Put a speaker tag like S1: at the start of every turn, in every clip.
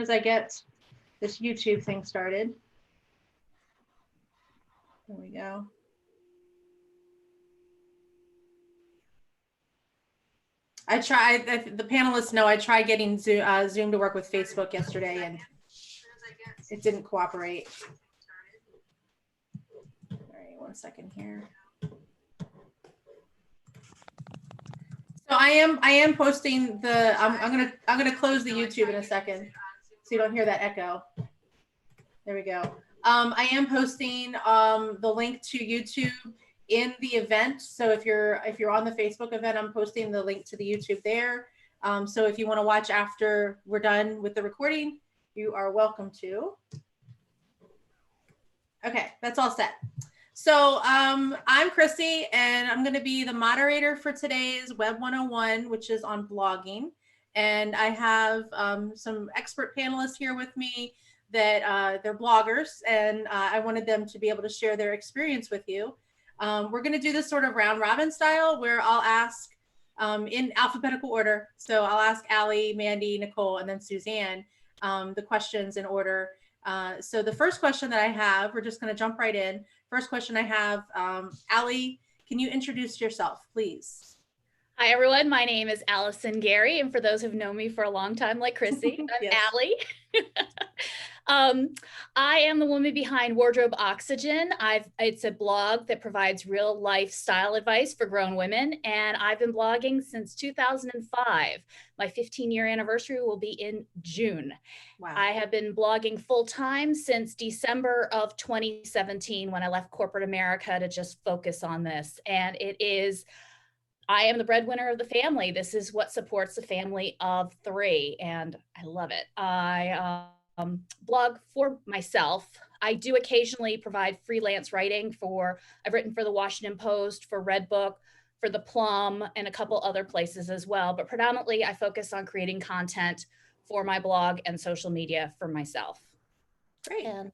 S1: As I get this YouTube thing started. There we go. The panelists know I tried getting Zoom to work with Facebook yesterday and it didn't cooperate. All right, 1 second here. So I am posting the I'm gonna close the YouTube in a second so you don't hear that echo. There we go. I am posting the link to YouTube in the event. So if you're on the Facebook event, I'm posting the link to the YouTube there. So if you want to watch after we're done with the recording, you are welcome to. Okay, that's all set. So I'm Chrissy, and I'm going to be the moderator for today's Web 101, which is on blogging. And I have some expert panelists here with me that they're bloggers, and I wanted them to be able to share their experience with you. We're going to do this sort of round robin style where I'll ask in alphabetical order. So I'll ask Allie, Mandy, Nicole, and then Suzanne the questions in order. So the first question that I have, we're just going to jump right in. First question I have, Allie, can you introduce yourself, please?
S2: Hi, everyone. My name is Allison Gary. And for those who've known me for a long time, like Chrissy, I'm
S1: Yes.
S2: Allie. I am the woman behind Wardrobe Oxygen. It's a blog that provides real life style advice for grown women. And I've been blogging since 2005. My 15-year anniversary will be in June.
S1: Wow.
S2: I have been blogging full time since December of 2017 when I left corporate America to just focus on this. And I am the breadwinner of the family. This is what supports a family of 3, and I love it. I blog for myself. I do occasionally provide freelance writing I've written for the Washington Post, for Redbook, for the Plum, and a couple other places as well. But predominantly, I focus on creating content for my blog and social media for myself.
S1: Great.
S2: And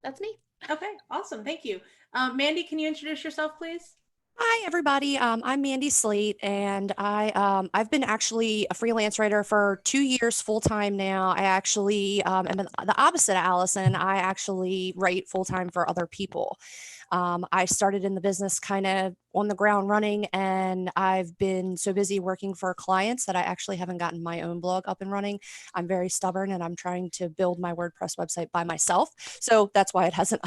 S2: that's me.
S1: Okay, awesome. Thank you. Mandy, can you introduce yourself, please?
S3: Hi, everybody. I'm Mandy Slate, and I've been actually a freelance writer for 2 years full time now. I actually am the opposite of Allison. I actually write full time for other people. I started in the business kind of on the ground running, and I've been so busy working for clients that I actually haven't gotten my own blog up and running. I'm very stubborn, and I'm trying to build my WordPress website by myself. So that's why it hasn't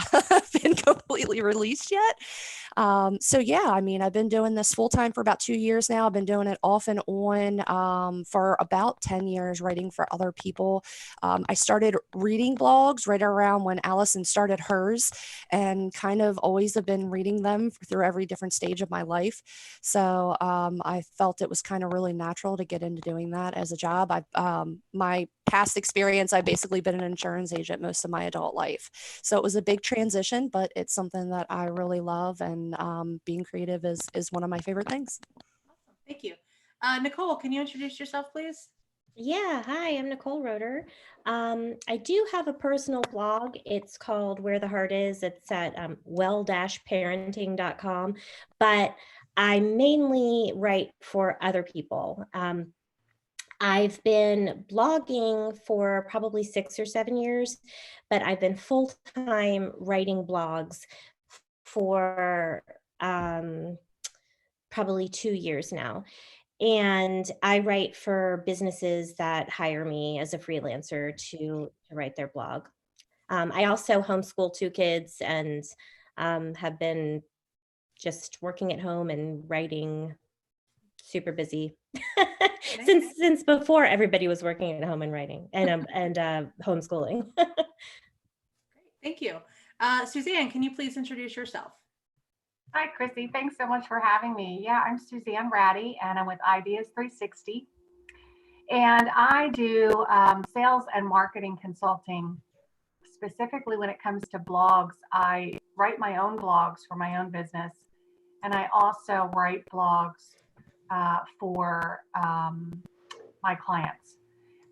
S3: been completely released yet. So yeah, I mean, I've been doing this full time for about 2 years now. I've been doing it off and on for about 10 years, writing for other people. I started reading blogs right around when Allison started hers, and kind of always have been reading them through every different stage of my life. So I felt it was kind of really natural to get into doing that as a job. My past experience, I've basically been an insurance agent most of my adult life. So it was a big transition, but it's something that I really love, and being creative is one of my favorite things.
S1: Awesome. Thank you. Nicole, can you introduce yourself, please?
S4: Yeah, hi, I'm Nicole Roeder. I do have a personal blog. It's called Where the Heart Is. It's at well-parenting.com, but I mainly write for other people. I've been blogging for probably 6 or 7 years, but I've been full-time writing blogs for probably 2 years now. And I write for businesses that hire me as a freelancer to write their blog. I also homeschool 2 kids and have been just working at home and writing, super busy since before everybody was working at home and writing and homeschooling.
S1: Great. Thank you. Suzanne, can you please introduce yourself?
S5: Hi, Chrissy. Thanks so much for having me. Yeah, I'm Suzanne Ratty, and I'm with Ideas 360. And I do sales and marketing consulting, specifically when it comes to blogs. I write my own blogs for my own business, and I also write blogs for my clients.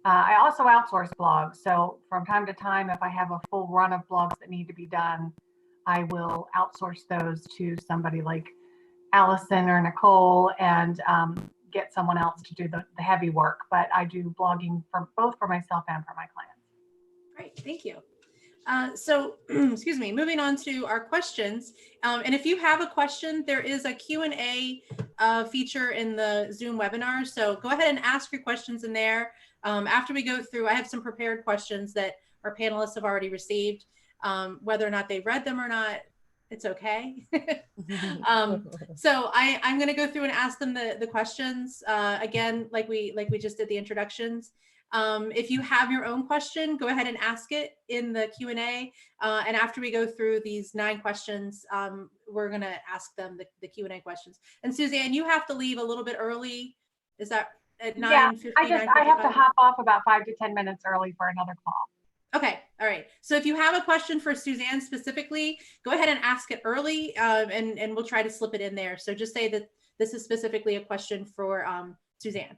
S5: I also outsource blogs. So from time to time, if I have a full run of blogs that need to be done, I will outsource those to somebody like Allison or Nicole and get someone else to do the heavy work. But I do blogging for both for myself and for my clients.
S1: Great, thank you. So, excuse me, moving on to our questions. And if you have a question, there is a Q&A feature in the Zoom webinar. So go ahead and ask your questions in there. After we go through, I have some prepared questions that our panelists have already received. Whether or not they read them or not, it's okay. So I'm going to go through and ask them the questions again, like we just did the introductions. If you have your own question, go ahead and ask it in the Q&A. And after we go through these 9 questions, we're going to ask them the Q&A questions. And Suzanne, you have to leave a little bit early. Is that at 9:50?
S5: Yeah, I have to hop off about 5 to 10 minutes early for another call.
S1: Okay, all right. So if you have a question for Suzanne specifically, go ahead and ask it early, and we'll try to slip it in there. So just say that this is specifically a question for Suzanne.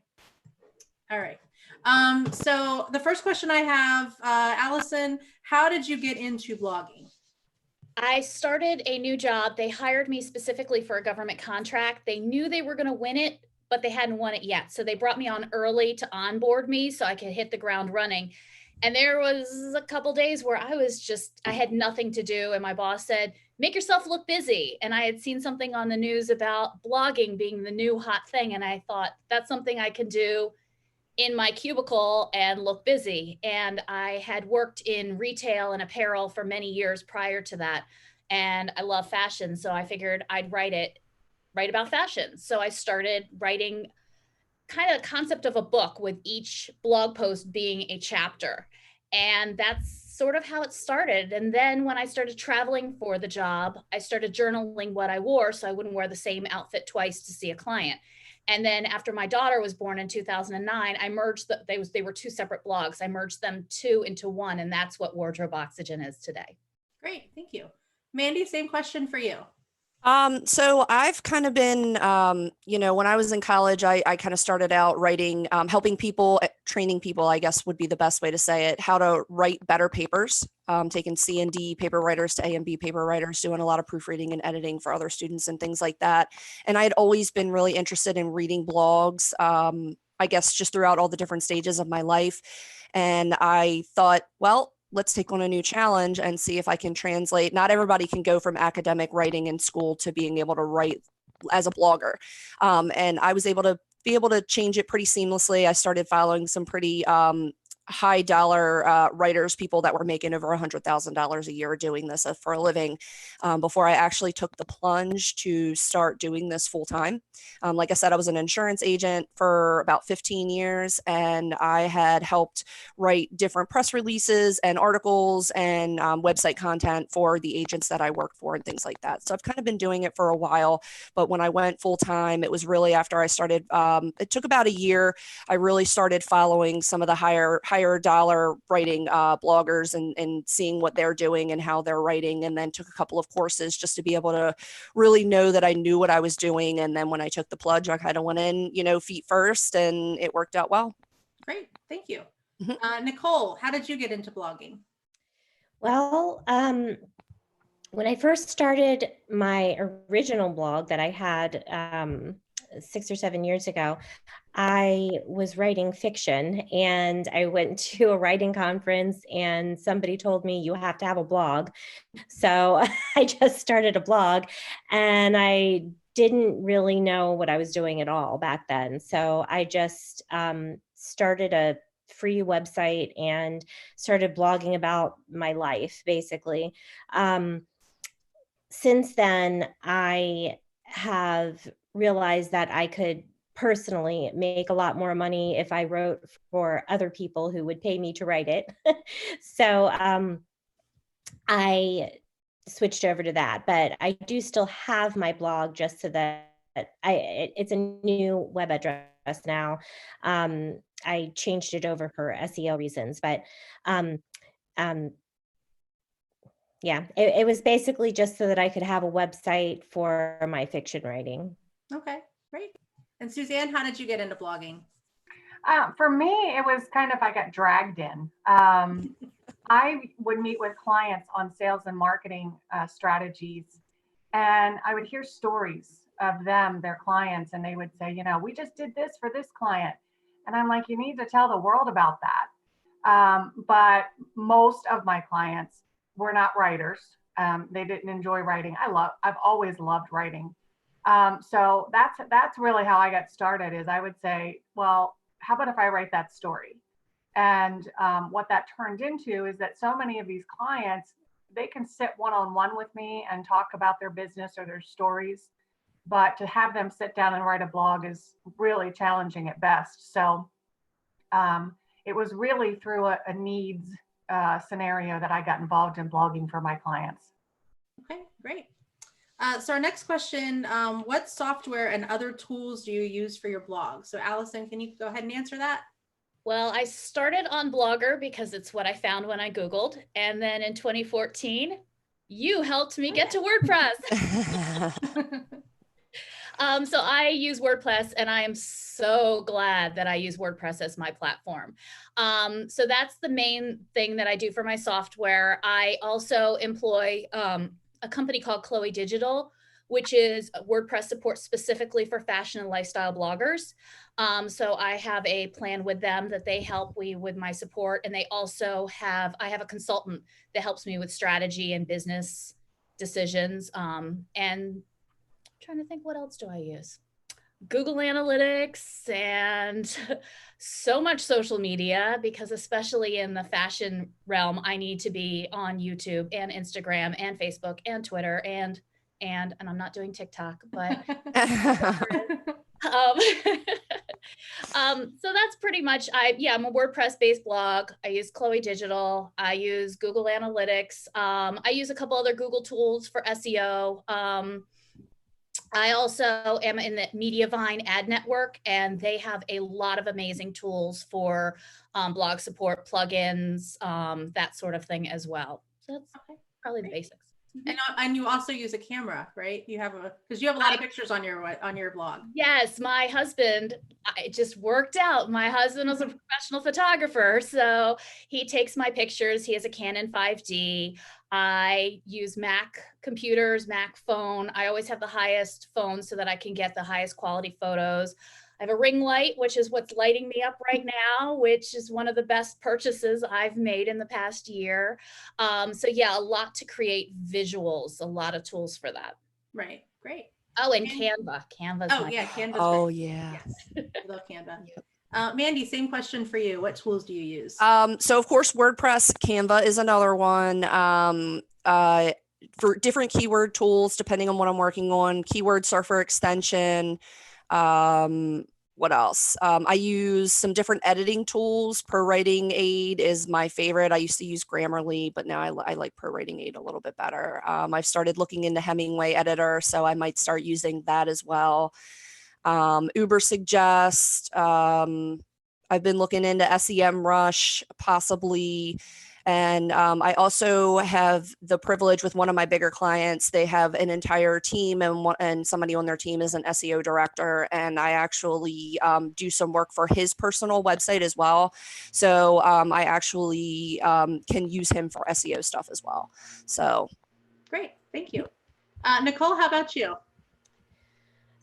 S1: All right. So the first question I have, Allison, how did you get into blogging?
S2: I started a new job. They hired me specifically for a government contract. They knew they were going to win it, but they hadn't won it yet. So they brought me on early to onboard me so I could hit the ground running. And there was a couple days where I had nothing to do. And my boss said, make yourself look busy. And I had seen something on the news about blogging being the new hot thing. And I thought that's something I can do in my cubicle and look busy. And I had worked in retail and apparel for many years prior to that. And I love fashion. So I figured I'd write about fashion. So I started writing kind of concept of a book with each blog post being a chapter. And that's sort of how it started. And then when I started traveling for the job, I started journaling what I wore so I wouldn't wear the same outfit twice to see a client. And then after my daughter was born in 2009, I merged they were 2 separate blogs. I merged them 2 into 1, and that's what Wardrobe Oxygen is today.
S1: Great, thank you. Mandy, same question for you.
S3: So I've kind of been, when I was in college, I kind of started out writing, helping people, training people, I guess would be the best way to say it, how to write better papers, taking C and D paper writers to A and B paper writers, doing a lot of proofreading and editing for other students and things like that. And I had always been really interested in reading blogs, I guess just throughout all the different stages of my life. And I thought, well, let's take on a new challenge and see if I can translate. Not everybody can go from academic writing in school to being able to write as a blogger. And I was able to change it pretty seamlessly. I started following some pretty high dollar writers, people that were making over $100,000 a year doing this for a living, before I actually took the plunge to start doing this full time. Like I said, I was an insurance agent for about 15 years, and I had helped write different press releases and articles and website content for the agents that I worked for and things like that. So I've kind of been doing it for a while, but when I went full time, it was really after I started, it took about a year. I really started following some of the higher dollar writing bloggers and seeing what they're doing and how they're writing, and then took a couple of courses just to be able to really know that I knew what I was doing. And then when I took the plunge, I kind of went in, feet first, and it worked out well.
S1: Great, thank you. Nicole, how did you get into blogging?
S4: Well, when I first started my original blog that I had 6 or 7 years ago, I was writing fiction, and I went to a writing conference and somebody told me you have to have a blog. So I just started a blog, and I didn't really know what I was doing at all back then. So I just started a free website and started blogging about my life, basically. Since then, I have realized that I could personally make a lot more money if I wrote for other people who would pay me to write it. So I switched over to that, but I do still have my blog just so that it's a new web address now. I changed it over for SEO reasons, but yeah, it was basically just so that I could have a website for my fiction writing.
S1: Okay, great. And Suzanne, how did you get into blogging?
S5: For me, it was kind of, I got dragged in. I would meet with clients on sales and marketing strategies, and I would hear stories of them, their clients, and they would say, we just did this for this client. And I'm like, you need to tell the world about that. But most of my clients were not writers. They didn't enjoy writing. I've always loved writing. So that's really how I got started. Is I would say, well, how about if I write that story? And what that turned into is that so many of these clients, they can sit one-on-one with me and talk about their business or their stories, but to have them sit down and write a blog is really challenging at best. So it was really through a needs scenario that I got involved in blogging for my clients.
S1: Okay, great. So our next question, what software and other tools do you use for your blog? So Allison, can you go ahead and answer that?
S2: Well, I started on Blogger because it's what I found when I Googled. And then in 2014, you helped me get to WordPress. So I use WordPress, and I am so glad that I use WordPress as my platform. So that's the main thing that I do for my software. I also employ a company called Chloe Digital, which is WordPress support specifically for fashion and lifestyle bloggers. So I have a plan with them that they help me with my support. And they also I have a consultant that helps me with strategy and business decisions. And trying to think, what else do I use? Google Analytics and so much social media, because especially in the fashion realm, I need to be on YouTube and Instagram and Facebook and Twitter and I'm not doing TikTok, but so that's pretty much, I'm a WordPress based blog. I use Chloe Digital. I use Google Analytics. I use a couple other Google tools for SEO. I also am in the Mediavine ad network, and they have a lot of amazing tools for blog support, plugins, that sort of thing as well. So that's probably the basics.
S1: And you also use a camera, right? You have because you have a lot of pictures on your blog.
S2: Yes, my husband, it just worked out. My husband was a professional photographer, so he takes my pictures. He has a Canon 5D. I use Mac computers, Mac phone. I always have the highest phone so that I can get the highest quality photos. I have a ring light, which is what's lighting me up right now, which is one of the best purchases I've made in the past year. So yeah, a lot to create visuals, a lot of tools for that.
S1: Right, great.
S2: Oh, and Canva. Canva's
S1: Canva's
S3: Oh,
S1: great.
S3: yeah.
S1: Yes. I love Canva. Mandy, same question for you. What tools do you use?
S3: So of course, WordPress, Canva is another one. For different keyword tools, depending on what I'm working on, Keyword Surfer extension. What else? I use some different editing tools. ProWriting Aid is my favorite. I used to use Grammarly, but now I like ProWriting Aid a little bit better. I've started looking into Hemingway Editor, so I might start using that as well. Ubersuggest. I've been looking into SEMrush, possibly. And I also have the privilege with one of my bigger clients. They have an entire team, and somebody on their team is an SEO director. And I actually do some work for his personal website as well. So I actually can use him for SEO stuff as well. So
S1: great, thank you. Nicole, how about you?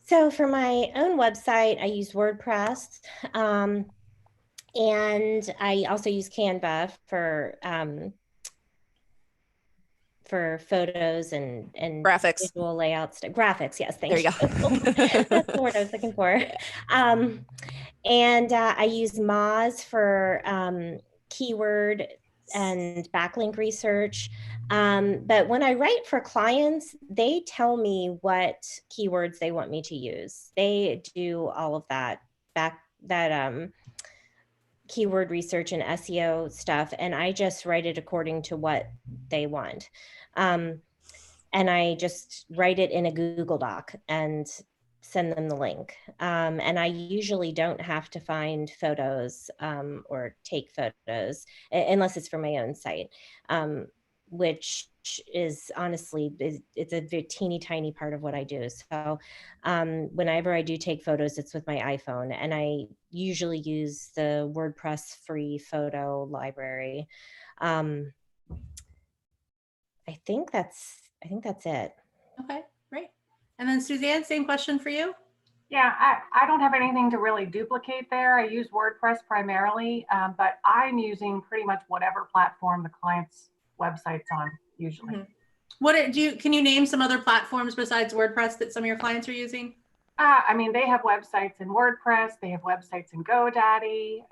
S4: So for my own website, I use WordPress. And I also use Canva for photos and
S3: graphics,
S4: visual layouts, graphics. Yes, thank you.
S3: There you go.
S4: That's the word I was looking for. And I use Moz for keyword and backlink research. But when I write for clients, they tell me what keywords they want me to use. They do all of that keyword research and SEO stuff, and I just write it according to what they want. And I just write it in a Google Doc and send them the link. And I usually don't have to find photos or take photos unless it's for my own site, which is honestly, it's a very teeny tiny part of what I do. So whenever I do take photos, it's with my iPhone, and I usually use the WordPress free photo library. I think that's it.
S1: Okay, great. And then Suzanne, same question for you.
S5: Yeah, I don't have anything to really duplicate there. I use WordPress primarily, but I'm using pretty much whatever platform the client's website's on usually.
S1: Mhm. Can you name some other platforms besides WordPress that some of your clients are using?
S5: I mean, they have websites in WordPress, they have websites in GoDaddy.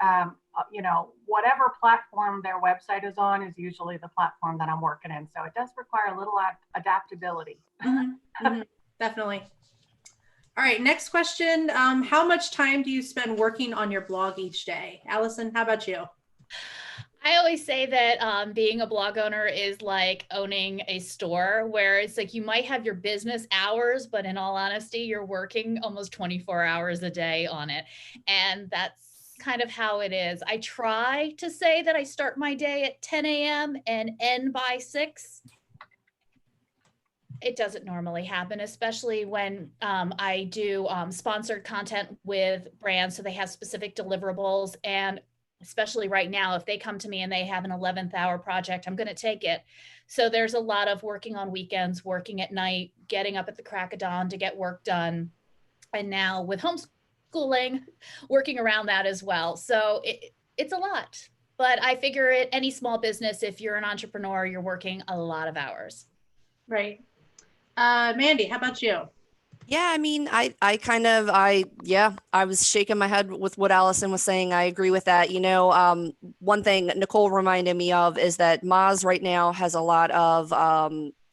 S5: Whatever platform their website is on is usually the platform that I'm working in. So it does require a little adaptability.
S1: Mhm, mhm, definitely. All right, next question. How much time do you spend working on your blog each day? Allison, how about you?
S2: I always say that being a blog owner is like owning a store, where it's like you might have your business hours, but in all honesty, you're working almost 24 hours a day on it. And that's kind of how it is. I try to say that I start my day at 10 a.m. and end by 6. It doesn't normally happen, especially when I do sponsored content with brands. So they have specific deliverables. And especially right now, if they come to me and they have an 11th hour project, I'm going to take it. So there's a lot of working on weekends, working at night, getting up at the crack of dawn to get work done. And now with homeschooling, working around that as well. So it's a lot. But I figure any small business, if you're an entrepreneur, you're working a lot of hours.
S1: Right. Mandy, how about you?
S3: Yeah, I mean, I was shaking my head with what Allison was saying. I agree with that. One thing Nicole reminded me of is that Moz right now has a lot of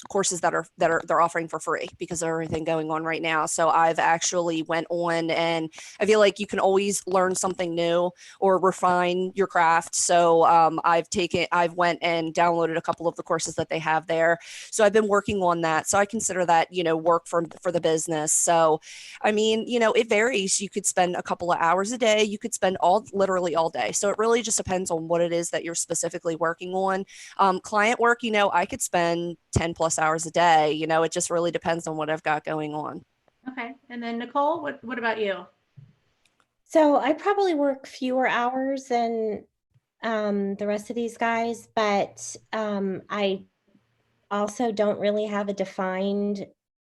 S3: courses that they're offering for free because of everything going on right now. So I've actually went on, and I feel like you can always learn something new or refine your craft. So I've went and downloaded a couple of the courses that they have there. So I've been working on that. So I consider that, work for the business. So, I mean, it varies. You could spend a couple of hours a day. You could spend literally all day. So it really just depends on what it is that you're specifically working on. Client work, I could spend 10 plus hours a day. It just really depends on what I've got going on.
S1: Okay. And then Nicole, what about you?
S4: So I probably work fewer hours than the rest of these guys, but I also don't really have a defined,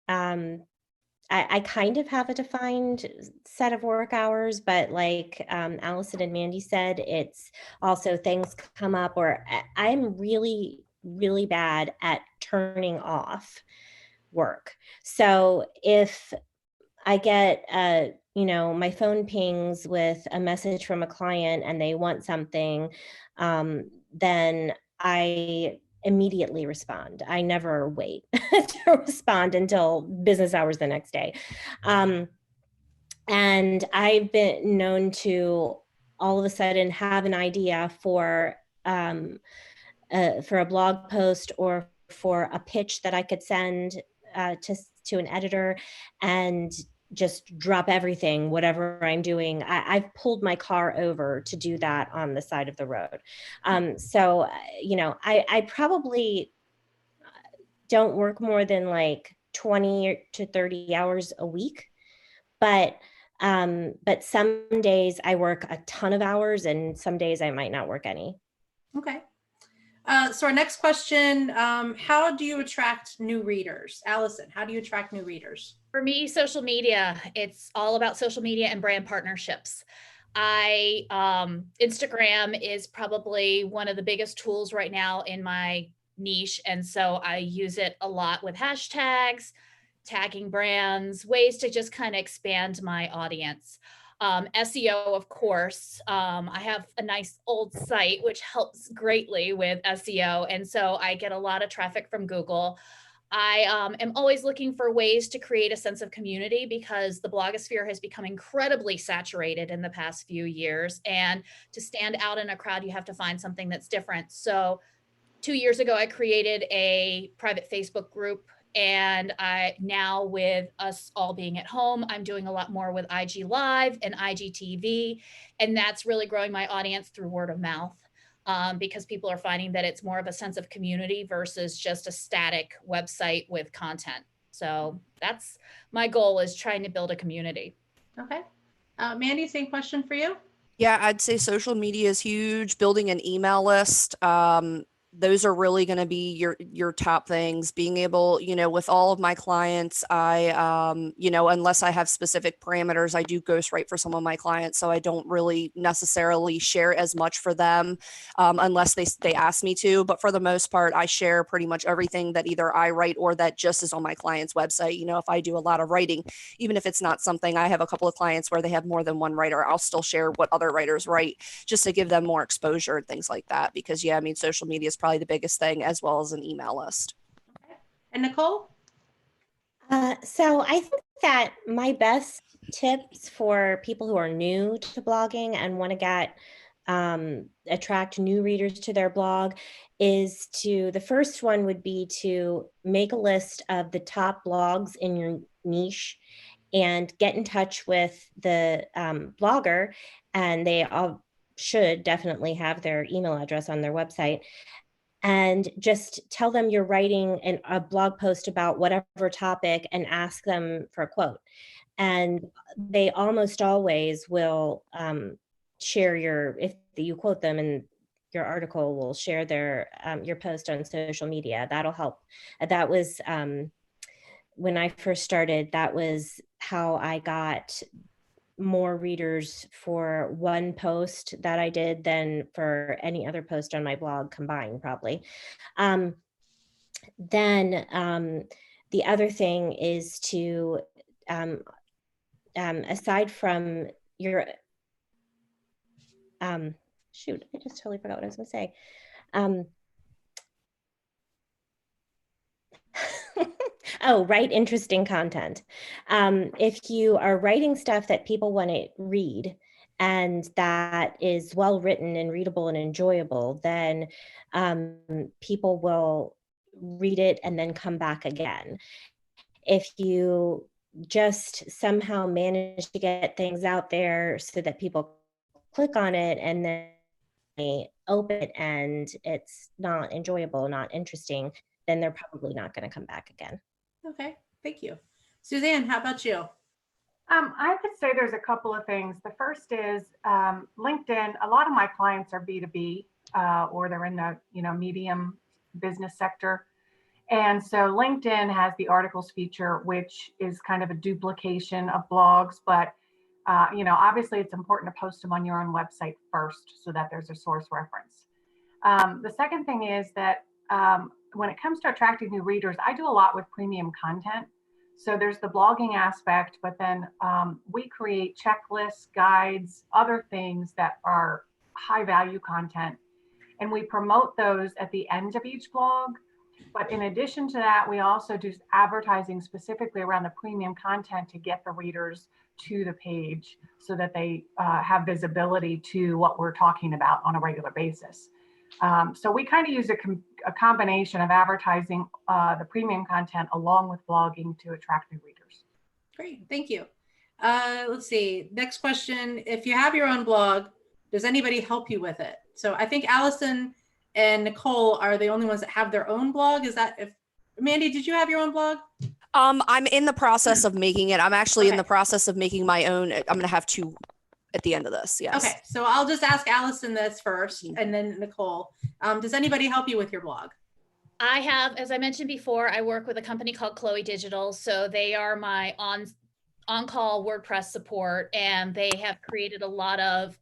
S4: I kind of have a defined set of work hours, but like Allison and Mandy said, it's also things come up, or I'm really, really bad at turning off work. So if I get my phone pings with a message from a client and they want something, then I immediately respond. I never wait to respond until business hours the next day. And I've been known to all of a sudden have an idea for a blog post or for a pitch that I could send to an editor, and just drop everything, whatever I'm doing. I've pulled my car over to do that on the side of the road. So, I probably don't work more than like 20 to 30 hours a week, but some days I work a ton of hours and some days I might not work any.
S1: Okay. So our next question, how do you attract new readers? Allison, how do you attract new readers?
S2: For me, social media, it's all about social media and brand partnerships. Instagram is probably one of the biggest tools right now in my niche. And so I use it a lot with hashtags, tagging brands, ways to just kind of expand my audience. SEO, of course. I have a nice old site, which helps greatly with SEO. And so I get a lot of traffic from Google. I am always looking for ways to create a sense of community, because the blogosphere has become incredibly saturated in the past few years. And to stand out in a crowd, you have to find something that's different. So 2 years ago, I created a private Facebook group. And now with us all being at home, I'm doing a lot more with IG Live and IGTV. And that's really growing my audience through word of mouth. Because people are finding that it's more of a sense of community versus just a static website with content. So that's my goal, is trying to build a community.
S1: Okay. Mandy, same question for you.
S3: Yeah, I'd say social media is huge. Building an email list. those are really going to be your top things. Being able, with all of my clients, I unless I have specific parameters, I do ghostwrite for some of my clients, so I don't really necessarily share as much for them unless they ask me to. But for the most part, I share pretty much everything that either I write or that just is on my client's website. If I do a lot of writing, even if it's not something, I have a couple of clients where they have more than one writer, I'll still share what other writers write just to give them more exposure and things like that. Because social media is probably the biggest thing, as well as an email list.
S1: Okay. And Nicole?
S4: So I think that my best tips for people who are new to blogging and want to get attract new readers to their blog is the first one would be to make a list of the top blogs in your niche and get in touch with the blogger, and they all should definitely have their email address on their website, and just tell them you're writing a blog post about whatever topic and ask them for a quote. And they almost always will share if you quote them, and your article will share your post on social media. That'll help. That was when I first started, that was how I got more readers for one post that I did than for any other post on my blog combined, probably. Then the other thing is to, aside from your, shoot, I just totally forgot what I was gonna say. Oh, write interesting content. If you are writing stuff that people want to read and that is well written and readable and enjoyable, then people will read it and then come back again. If you just somehow manage to get things out there so that people click on it and then they open it and it's not enjoyable, not interesting, then they're probably not going to come back again.
S1: Okay, thank you. Suzanne, how about you?
S5: I could say there's a couple of things. The first is LinkedIn. A lot of my clients are B2B or they're in the medium business sector. And so LinkedIn has the articles feature, which is kind of a duplication of blogs, but obviously it's important to post them on your own website first so that there's a source reference. The second thing is that when it comes to attracting new readers, I do a lot with premium content. So there's the blogging aspect, but then we create checklists, guides, other things that are high value content. And we promote those at the end of each blog. But in addition to that, we also do advertising specifically around the premium content to get the readers to the page so that they have visibility to what we're talking about on a regular basis. So we kind of use a combination of advertising the premium content along with blogging to attract new readers.
S1: Great, thank you. Let's see, next question. If you have your own blog, does anybody help you with it? So I think Allison and Nicole are the only ones that have their own blog. Is that Mandy, did you have your own blog?
S3: I'm in the process of making it. I'm actually in the process of making my own. I'm going to have two at the end of this. Yes.
S1: Okay. So I'll just ask Allison this first and then Nicole. Does anybody help you with your blog?
S2: I have, as I mentioned before, I work with a company called Chloe Digital. So they are my on-call WordPress support, and they have created a lot of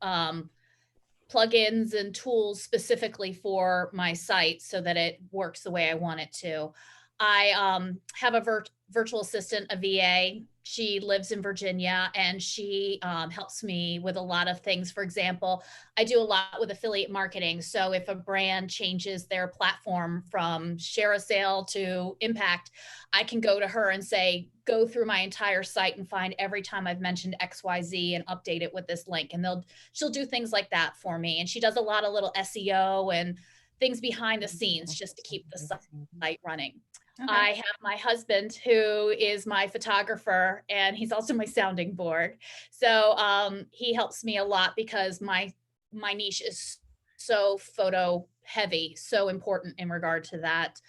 S2: plugins and tools specifically for my site so that it works the way I want it to. I have a virtual assistant, a VA. She lives in Virginia, and she helps me with a lot of things. For example, I do a lot with affiliate marketing. So if a brand changes their platform from share a sale to impact, I can go to her and say, go through my entire site and find every time I've mentioned XYZ and update it with this link. And she'll do things like that for me. And she does a lot of little SEO and things behind the scenes just to keep the site running. Okay. I have my husband who is my photographer, and he's also my sounding board. So he helps me a lot because my niche is so photo heavy, so important in regard to that.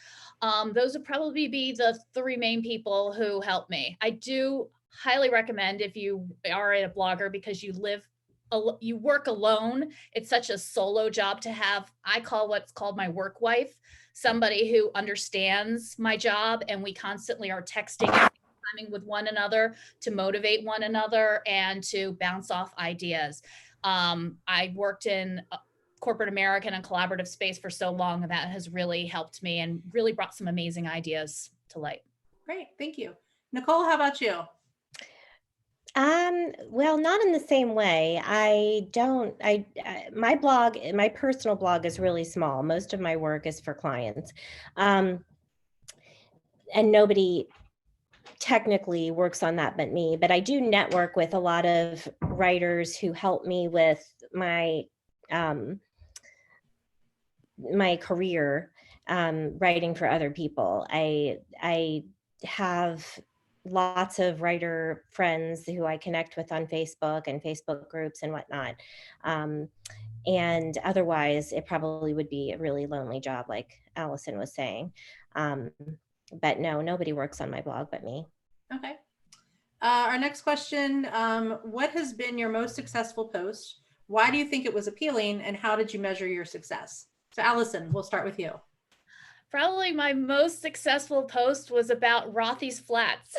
S2: Those would probably be the three main people who help me. I do highly recommend, if you are a blogger because you live you work alone. It's such a solo job to have. I call what's called my work wife, somebody who understands my job, and we constantly are texting and FaceTiming with one another to motivate one another and to bounce off ideas. I worked in corporate American and collaborative space for so long, and that has really helped me and really brought some amazing ideas to light.
S1: Great, thank you. Nicole, how about you?
S4: Well, not in the same way. My blog, my personal blog is really small. Most of my work is for clients. And nobody technically works on that but me, but I do network with a lot of writers who help me with my, my career, writing for other people. I have lots of writer friends who I connect with on Facebook and Facebook groups and whatnot. And otherwise, it probably would be a really lonely job, like Allison was saying. But no, nobody works on my blog but me.
S1: Okay. Our next question, what has been your most successful post? Why do you think it was appealing, and how did you measure your success? So Allison, we'll start with you.
S2: Probably my most successful post was about Rothy's Flats.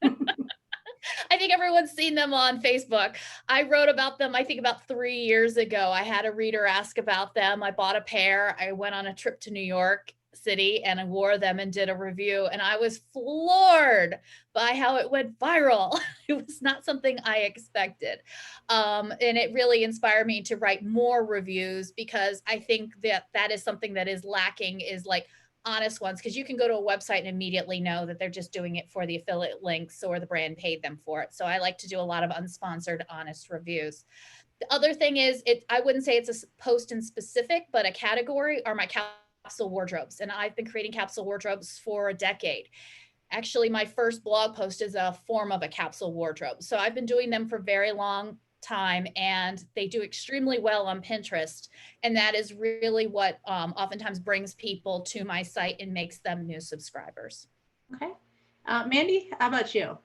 S2: I think everyone's seen them on Facebook. I wrote about them, I think about 3 years ago. I had a reader ask about them. I bought a pair. I went on a trip to New York City and I wore them and did a review, and I was floored by how it went viral. It was not something I expected. And it really inspired me to write more reviews, because I think that that is something that is lacking, is like honest ones, because you can go to a website and immediately know that they're just doing it for the affiliate links or the brand paid them for it. So I like to do a lot of unsponsored, honest reviews. The other thing is, I wouldn't say it's a post in specific, but a category are my capsule wardrobes. And I've been creating capsule wardrobes for a decade. Actually, my first blog post is a form of a capsule wardrobe. So I've been doing them for very long time, and they do extremely well on Pinterest. And that is really what oftentimes brings people to my site and makes them new subscribers.
S1: Okay. Mandy, how about you?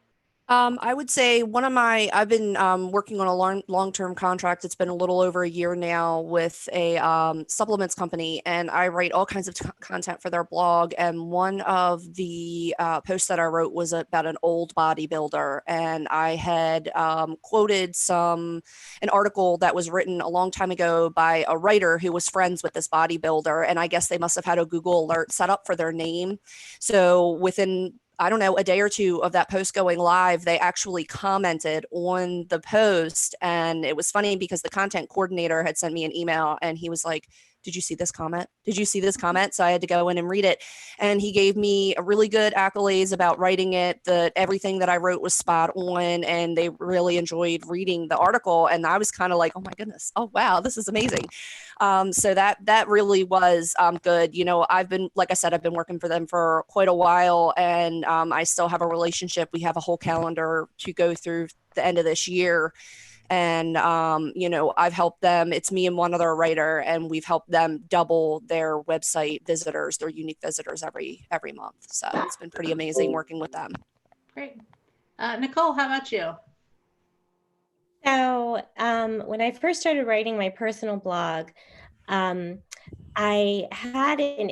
S3: I would say I've been working on a long-term contract. It's been a little over a year now with a supplements company, and I write all kinds of content for their blog. And one of the posts that I wrote was about an old bodybuilder, and I had quoted an article that was written a long time ago by a writer who was friends with this bodybuilder, and I guess they must have had a Google alert set up for their name. So within, I don't know, a day or two of that post going live, they actually commented on the post. And it was funny because the content coordinator had sent me an email and he was like, did you see this comment? Did you see this comment? So I had to go in and read it. And he gave me a really good accolades about writing it, that everything that I wrote was spot on, and they really enjoyed reading the article. And I was kind of like, oh my goodness, oh wow, this is amazing. So that really was good. You know, like I said, I've been working for them for quite a while, and I still have a relationship. We have a whole calendar to go through the end of this year. And, you know, I've helped them. It's me and one other writer, and we've helped them double their website visitors, their unique visitors every month. So it's been pretty amazing working with them.
S1: Great. Nicole, how about you?
S4: So when I first started writing my personal blog, I had an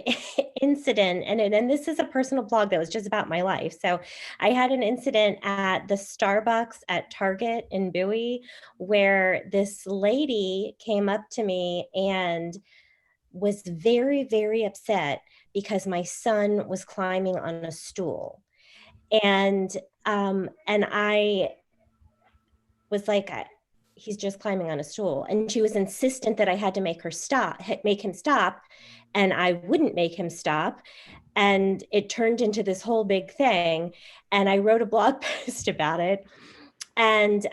S4: incident, and this is a personal blog that was just about my life. So I had an incident at the Starbucks at Target in Bowie, where this lady came up to me and was very, very upset because my son was climbing on a stool. And I was like, he's just climbing on a stool. And she was insistent that I had to make him stop. And I wouldn't make him stop. And it turned into this whole big thing. And I wrote a blog post about it. And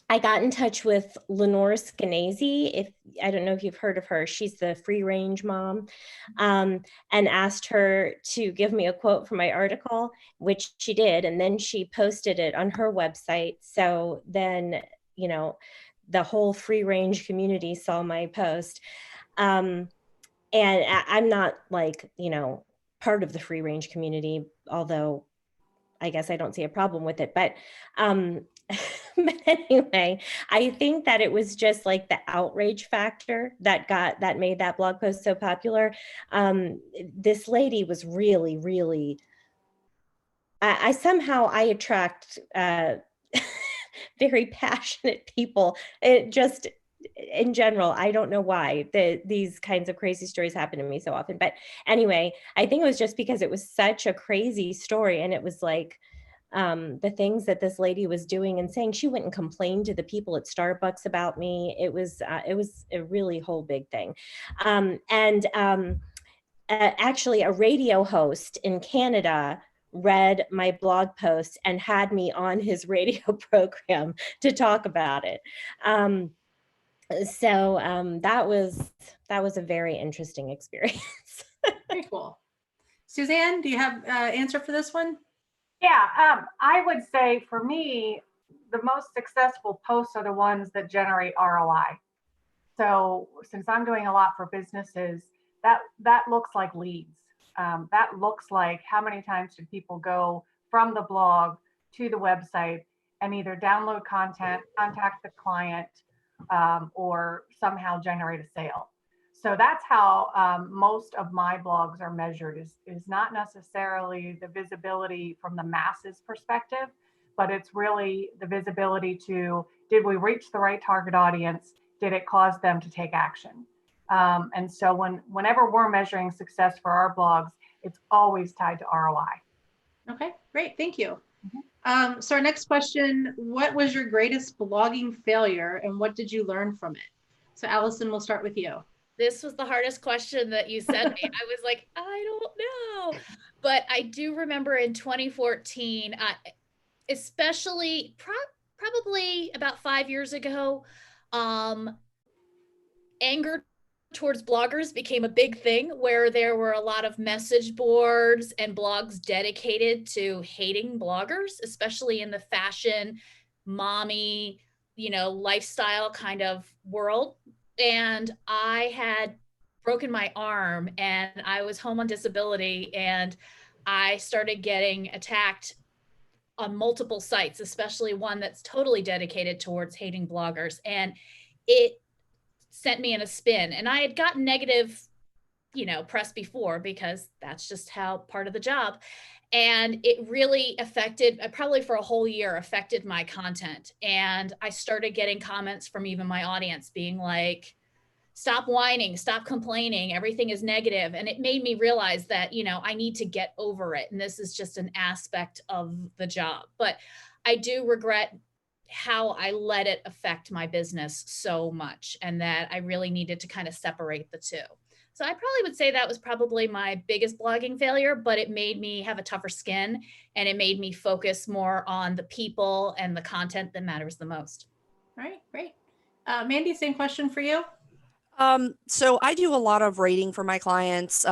S4: I got in touch with Lenore Skenazy. I don't know if you've heard of her. She's the free range mom, and asked her to give me a quote from my article, which she did. And then she posted it on her website. So then, you know, the whole free range community saw my post. And I'm not like, you know, part of the free range community, although I guess I don't see a problem with it. But But anyway, I think that it was just like the outrage factor that made that blog post so popular. This lady was really, really, I somehow I attract very passionate people. It just, in general, I don't know why these kinds of crazy stories happen to me so often. But anyway, I think it was just because it was such a crazy story, and it was like the things that this lady was doing and saying. She went and complained to the people at Starbucks about me. It was a really whole big thing. Actually, a radio host in Canada read my blog post and had me on his radio program to talk about it. That was a very interesting experience.
S1: Very cool. Suzanne, do you have answer for this one?
S5: Yeah, I would say for me, the most successful posts are the ones that generate ROI. So since I'm doing a lot for businesses, that looks like leads. That looks like how many times did people go from the blog to the website and either download content, contact the client, or somehow generate a sale. So that's how most of my blogs are measured, is not necessarily the visibility from the masses perspective, but it's really the visibility to, did we reach the right target audience? Did it cause them to take action? And so whenever we're measuring success for our blogs, it's always tied to ROI.
S1: Okay, great. Thank you. So our next question, what was your greatest blogging failure and what did you learn from it? So Allison, we'll start with you.
S2: This was the hardest question that you sent me. I was like, I don't know. But I do remember in 2014, especially probably about 5 years ago, anger towards bloggers became a big thing, where there were a lot of message boards and blogs dedicated to hating bloggers, especially in the fashion, mommy, lifestyle kind of world. And I had broken my arm and I was home on disability, and I started getting attacked on multiple sites, especially one that's totally dedicated towards hating bloggers. And it sent me in a spin. And I had gotten negative, press before, because that's just how part of the job. And it really affected, probably for a whole year, affected my content. And I started getting comments from even my audience being like, stop whining, stop complaining, everything is negative. And it made me realize that, I need to get over it. And this is just an aspect of the job. But I do regret how I let it affect my business so much, and that I really needed to kind of separate the two. So I probably would say that was probably my biggest blogging failure, but it made me have a tougher skin, and it made me focus more on the people and the content that matters the most.
S1: All right, great. Mandy, same question for you.
S3: So I do a lot of rating for my clients,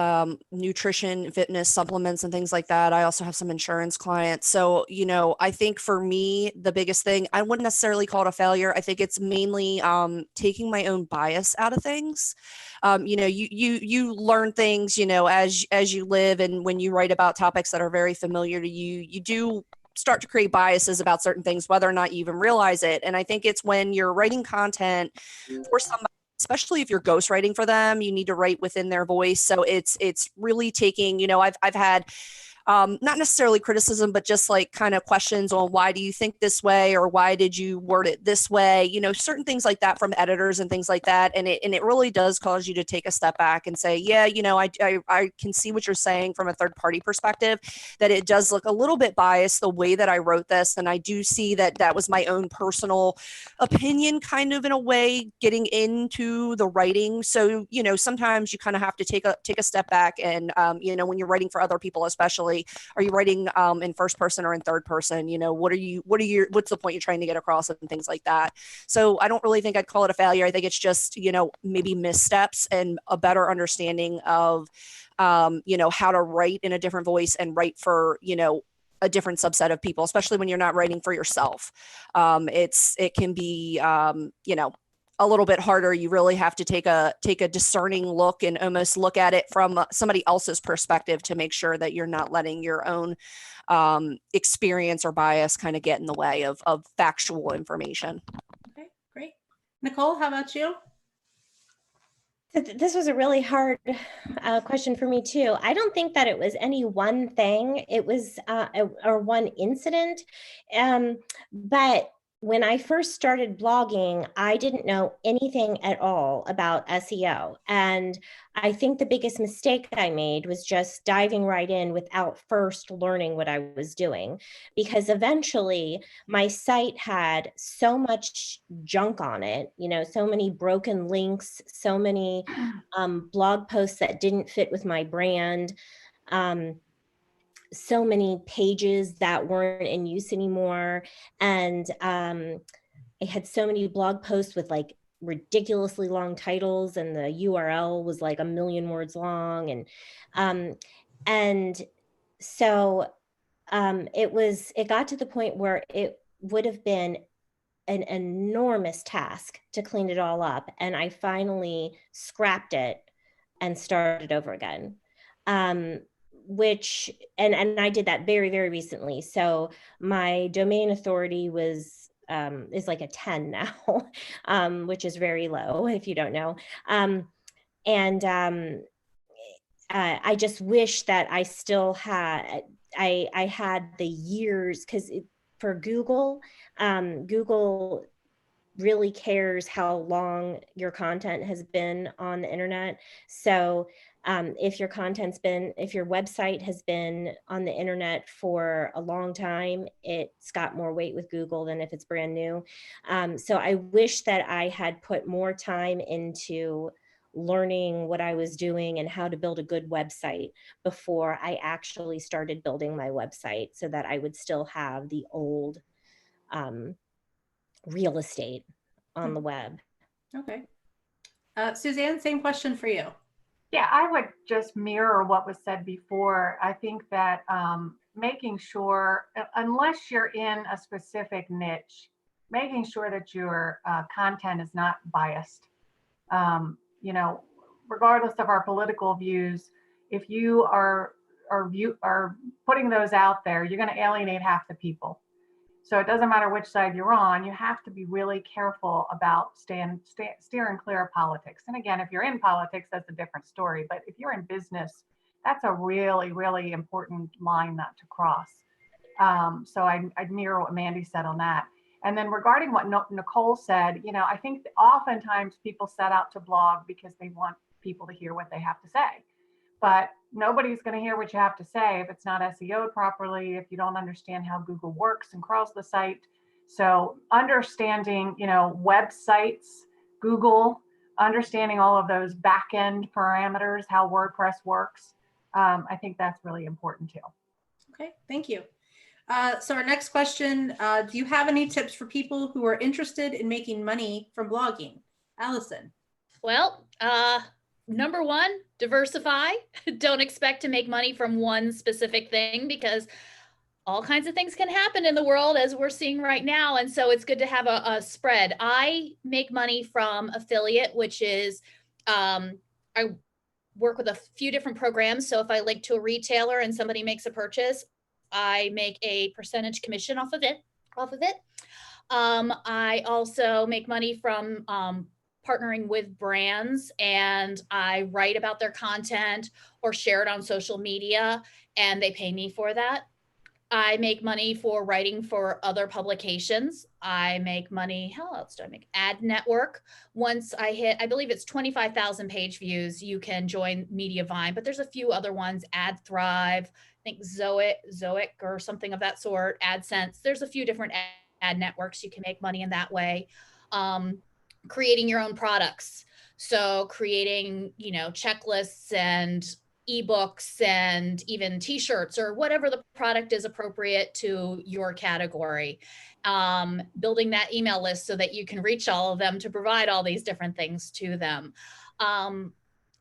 S3: nutrition, fitness, supplements, and things like that. I also have some insurance clients. So, I think for me, the biggest thing, I wouldn't necessarily call it a failure. I think it's mainly taking my own bias out of things. You learn things, as you live, and when you write about topics that are very familiar to you, you do start to create biases about certain things, whether or not you even realize it. And I think it's when you're writing content for somebody, especially if you're ghostwriting for them, you need to write within their voice. So it's really taking, I've had not necessarily criticism, but just like kind of questions on why do you think this way, or why did you word it this way? Certain things like that from editors and things like that. And it really does cause you to take a step back and say, yeah, I can see what you're saying from a third party perspective, that it does look a little bit biased the way that I wrote this. And I do see that was my own personal opinion, kind of in a way, getting into the writing. So, sometimes you kind of have to take a step back and, when you're writing for other people, especially, are you writing in first person or in third person? What's the point you're trying to get across, and things like that. So I don't really think I'd call it a failure. I think it's just, maybe missteps and a better understanding of, how to write in a different voice and write for, a different subset of people, especially when you're not writing for yourself. It can be, a little bit harder. You really have to take a discerning look and almost look at it from somebody else's perspective to make sure that you're not letting your own experience or bias kind of get in the way of factual information.
S1: Okay, great. Nicole, how about you?
S4: This was a really hard question for me too. I don't think that it was any one thing. It was or one incident. But when I first started blogging, I didn't know anything at all about SEO. And I think the biggest mistake I made was just diving right in without first learning what I was doing, because eventually my site had so much junk on it, so many broken links, so many blog posts that didn't fit with my brand. So many pages that weren't in use anymore. And I had so many blog posts with like ridiculously long titles, and the URL was like 1,000,000 words long. And so it got to the point where it would have been an enormous task to clean it all up. And I finally scrapped it and started over again. Which I did that very, very recently. So my domain authority is like a 10 now, which is very low if you don't know. I just wish that I still had, I had the years, because for Google, Google really cares how long your content has been on the internet. So if your website has been on the internet for a long time, it's got more weight with Google than if it's brand new. So I wish that I had put more time into learning what I was doing and how to build a good website before I actually started building my website, so that I would still have the old real estate on the web.
S1: Okay. Suzanne, same question for you.
S5: Yeah, I would just mirror what was said before. I think that making sure, unless you're in a specific niche, making sure that your content is not biased. Regardless of our political views, if you are putting those out there, you're going to alienate half the people. So it doesn't matter which side you're on, you have to be really careful about steering clear of politics. And again, if you're in politics, that's a different story. But if you're in business, that's a really, really important line not to cross. So I'd mirror what Mandy said on that. And then regarding what Nicole said, I think oftentimes people set out to blog because they want people to hear what they have to say. But nobody's going to hear what you have to say if it's not SEO'd properly, if you don't understand how Google works and crawls the site. So understanding, websites, Google, understanding all of those back-end parameters, how WordPress works, I think that's really important too.
S1: Okay, thank you. So our next question, do you have any tips for people who are interested in making money from blogging? Allison.
S2: Well, number one, diversify. Don't expect to make money from one specific thing, because all kinds of things can happen in the world, as we're seeing right now. And so it's good to have a spread. I make money from affiliate, which is, I work with a few different programs. So if I link to a retailer and somebody makes a purchase, I make a percentage commission off of it. I also make money from partnering with brands, and I write about their content or share it on social media, and they pay me for that. I make money for writing for other publications. I make money, how else do I make? Ad Network. Once I hit, I believe it's 25,000 page views, you can join Mediavine, but there's a few other ones, AdThrive, I think Zoic or something of that sort, AdSense. There's a few different ad networks. You can make money in that way. Creating your own products. So creating, checklists and ebooks and even t-shirts or whatever the product is appropriate to your category. Building that email list so that you can reach all of them to provide all these different things to them.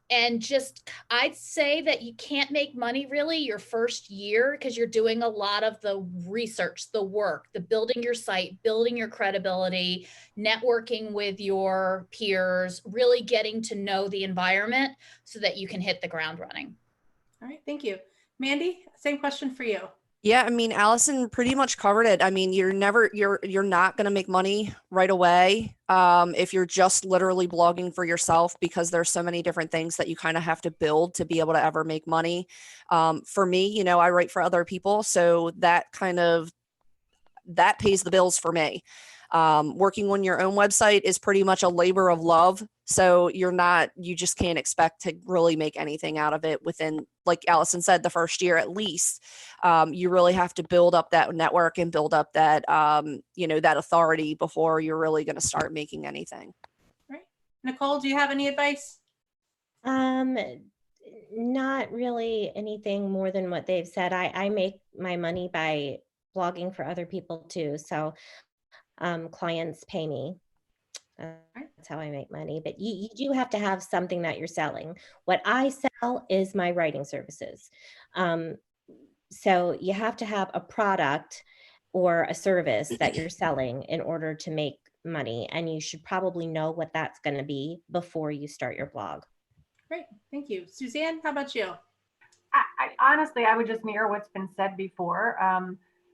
S2: and just, I'd say that you can't make money really your first year because you're doing a lot of the research, the work, the building your site, building your credibility, networking with your peers, really getting to know the environment so that you can hit the ground running.
S1: All right, thank you. Mandy, same question for you.
S3: Yeah, I mean, Allison pretty much covered it. I mean, you're not going to make money right away if you're just literally blogging for yourself, because there's so many different things that you kind of have to build to be able to ever make money. For me, you know, I write for other people, so that pays the bills for me. Working on your own website is pretty much a labor of love. So you just can't expect to really make anything out of it within, like Allison said, the first year at least. You really have to build up that network and build up that, that authority before you're really going to start making anything.
S1: All right. Nicole, do you have any advice?
S4: Not really anything more than what they've said. I make my money by blogging for other people too. So clients pay me. That's how I make money. But you do have to have something that you're selling. What I sell is my writing services. So you have to have a product or a service that you're selling in order to make money. And you should probably know what that's going to be before you start your blog.
S1: Great, thank you. Suzanne, how about you?
S5: I honestly, I would just mirror what's been said before.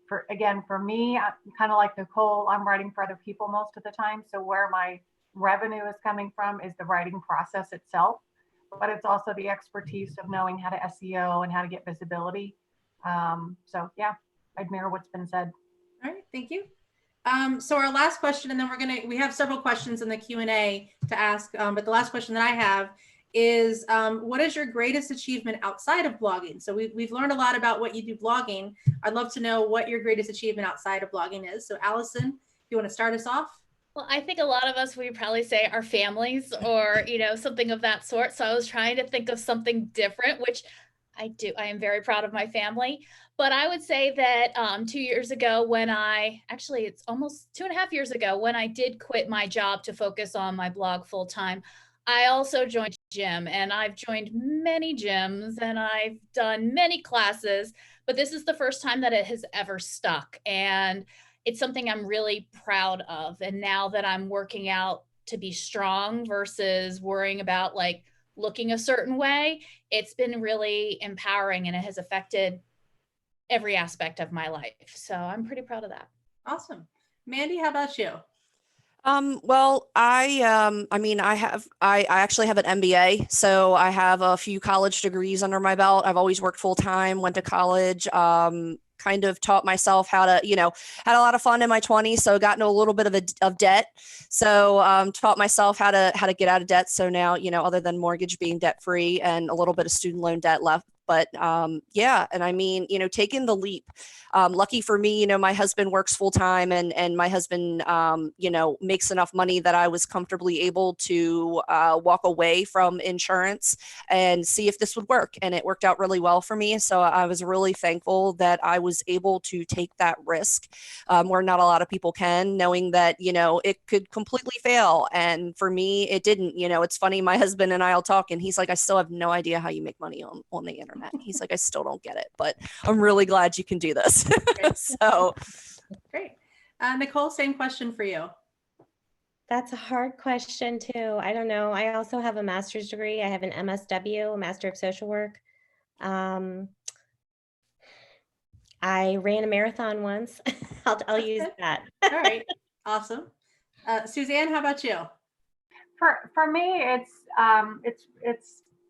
S5: For me, kind of like Nicole, I'm writing for other people most of the time. So where my revenue is coming from is the writing process itself, but it's also the expertise of knowing how to SEO and how to get visibility. So yeah, I'd mirror what's been said.
S1: All right, thank you. So our last question, and then we have several questions in the Q&A to ask, but the last question that I have is, what is your greatest achievement outside of blogging? So we've learned a lot about what you do blogging. I'd love to know what your greatest achievement outside of blogging is. So Allison, if you want to start us off?
S2: Well, I think a lot of us, we probably say our families or, something of that sort. So I was trying to think of something different, which I do. I am very proud of my family. But I would say that 2 years ago it's almost 2.5 years ago when I did quit my job to focus on my blog full time, I also joined gym, and I've joined many gyms and I've done many classes, but this is the first time that it has ever stuck. And it's something I'm really proud of. And now that I'm working out to be strong versus worrying about like looking a certain way, it's been really empowering and it has affected every aspect of my life. So I'm pretty proud of that.
S1: Awesome. Mandy, how about you?
S3: Well, I actually have an MBA, so I have a few college degrees under my belt. I've always worked full time, went to college, kind of taught myself how to, had a lot of fun in my 20s. So got into a little bit of debt. So, taught myself how to get out of debt. So now, other than mortgage being debt free and a little bit of student loan debt left. But yeah, and I mean, taking the leap. Lucky for me, my husband works full time, and my husband, makes enough money that I was comfortably able to walk away from insurance and see if this would work. And it worked out really well for me. So I was really thankful that I was able to take that risk, where not a lot of people can, knowing that, it could completely fail. And for me, it didn't. It's funny, my husband and I'll talk, and he's like, I still have no idea how you make money on the internet. He's like, I still don't get it, but I'm really glad you can do this. So
S1: great. Nicole, same question for you.
S4: That's a hard question too. I don't know. I also have a master's degree. I have an MSW, a Master of Social Work. I ran a marathon once. I'll use that.
S1: All right. Awesome. Suzanne, how about you?
S5: For me, it's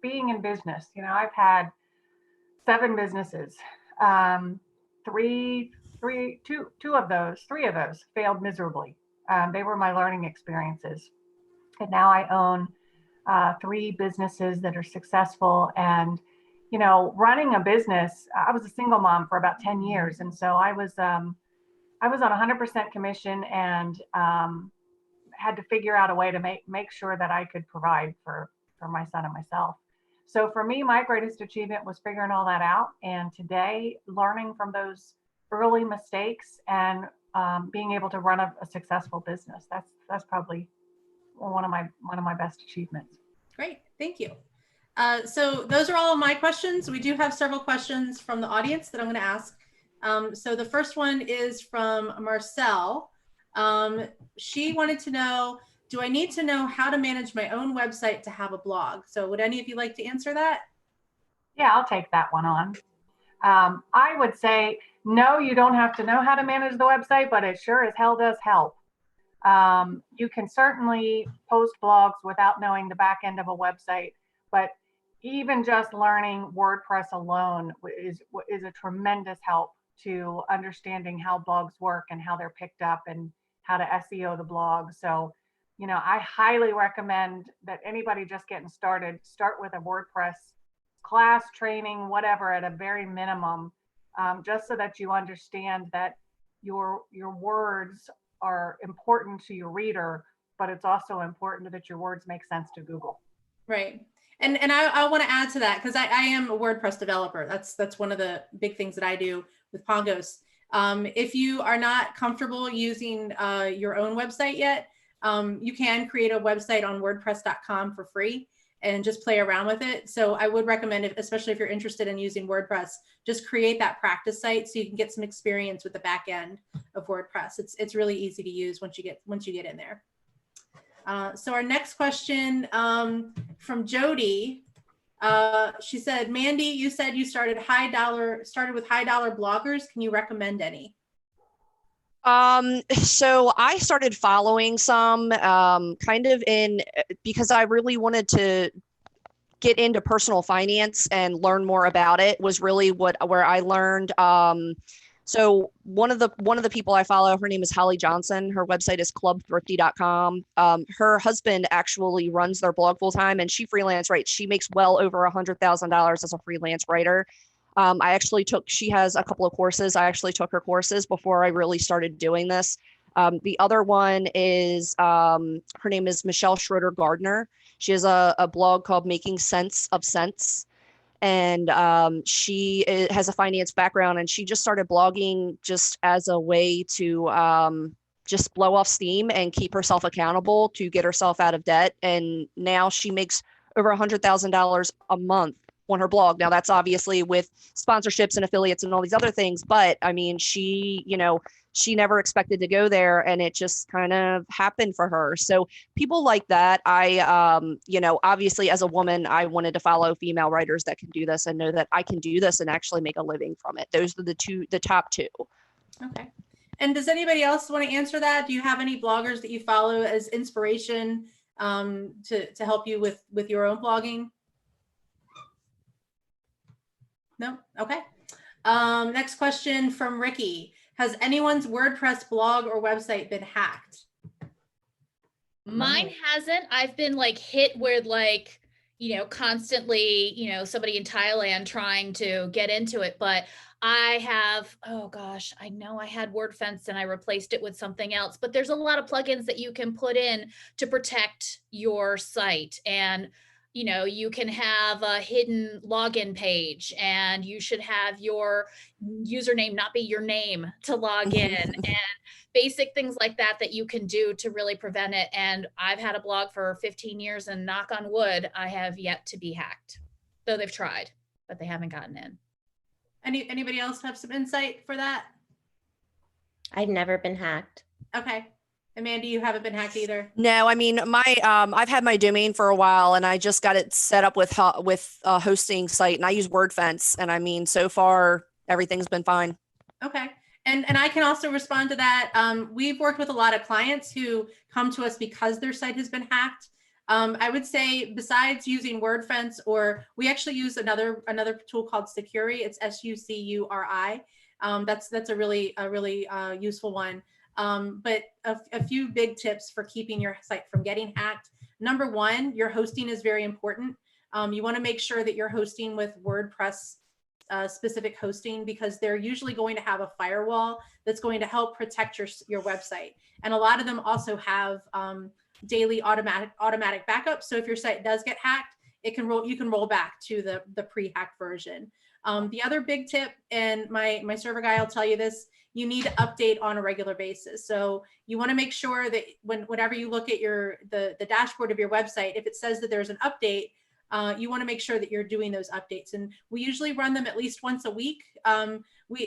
S5: being in business. I've had 7 businesses. Three of those failed miserably. They were my learning experiences. And now I own 3 businesses that are successful. And, running a business, I was a single mom for about 10 years. And so I was on 100% commission and had to figure out a way to make sure that I could provide for my son and myself. So for me, my greatest achievement was figuring all that out. And today, learning from those early mistakes and being able to run a successful business. That's probably one of my best achievements.
S1: Great, thank you. So those are all of my questions. We do have several questions from the audience that I'm going to ask. So the first one is from Marcel. She wanted to know, do I need to know how to manage my own website to have a blog? So would any of you like to answer that?
S5: Yeah, I'll take that one on. I would say, no, you don't have to know how to manage the website, but it sure as hell does help. You can certainly post blogs without knowing the back end of a website, but even just learning WordPress alone is a tremendous help to understanding how blogs work and how they're picked up and how to SEO the blog. So, you know, I highly recommend that anybody just getting started, start with a WordPress class, training, whatever, at a very minimum, just so that you understand that your words are important to your reader, but it's also important that your words make sense to Google.
S1: Right. And I want to add to that, because I am a WordPress developer. That's one of the big things that I do with Pongos. If you are not comfortable using your own website yet, you can create a website on WordPress.com for free and just play around with it. So I would recommend, especially if you're interested in using WordPress, just create that practice site so you can get some experience with the back end of WordPress. It's really easy to use once you get in there. So our next question from Jody. She said, Mandy, you said you started with high dollar bloggers. Can you recommend any?
S3: So I started following some because I really wanted to get into personal finance and learn more about it, was really where I learned. So one of the people I follow, her name is Holly Johnson. Her website is clubthrifty.com. Her husband actually runs their blog full time, and she freelance writes. She makes well over $100,000 as a freelance writer. She has a couple of courses. I actually took her courses before I really started doing this. The other one is, her name is Michelle Schroeder Gardner. She has a blog called Making Sense of Sense. And she has a finance background, and she just started blogging just as a way to just blow off steam and keep herself accountable to get herself out of debt. And now she makes over $100,000 a month on her blog. Now that's obviously with sponsorships and affiliates and all these other things, but I mean, she never expected to go there, and it just kind of happened for her. So people like that, I obviously as a woman, I wanted to follow female writers that can do this and know that I can do this and actually make a living from it. Those are the top two.
S1: Okay. And does anybody else want to answer that? Do you have any bloggers that you follow as inspiration to help you with your own blogging? No? Okay. Next question from Ricky. Has anyone's WordPress blog or website been hacked?
S2: Mine hasn't. I've been hit with constantly, somebody in Thailand trying to get into it, but I have, oh gosh, I know I had WordFence and I replaced it with something else, but there's a lot of plugins that you can put in to protect your site. And you can have a hidden login page, and you should have your username not be your name to log in, and basic things like that you can do to really prevent it. And I've had a blog for 15 years, and knock on wood, I have yet to be hacked. Though they've tried, but they haven't gotten in.
S1: Anybody else have some insight for that?
S4: I've never been hacked.
S1: Okay. Amanda, you haven't been hacked either?
S3: No, I mean, I've had my domain for a while, and I just got it set up with a hosting site, and I use WordFence, and I mean, so far everything's been fine.
S1: Okay. And I can also respond to that. We've worked with a lot of clients who come to us because their site has been hacked. I would say, besides using WordFence, or we actually use another tool called Sucuri. It's SUCURI. That's a really useful one. But a few big tips for keeping your site from getting hacked. Number one, your hosting is very important. You want to make sure that you're hosting with WordPress specific hosting, because they're usually going to have a firewall that's going to help protect your website. And a lot of them also have daily automatic backup. So if your site does get hacked, you can roll back to the pre-hacked version. The other big tip, and my server guy will tell you this, you need to update on a regular basis. So you want to make sure that whenever you look at the dashboard of your website, if it says that there's an update, you want to make sure that you're doing those updates. And we usually run them at least once a week.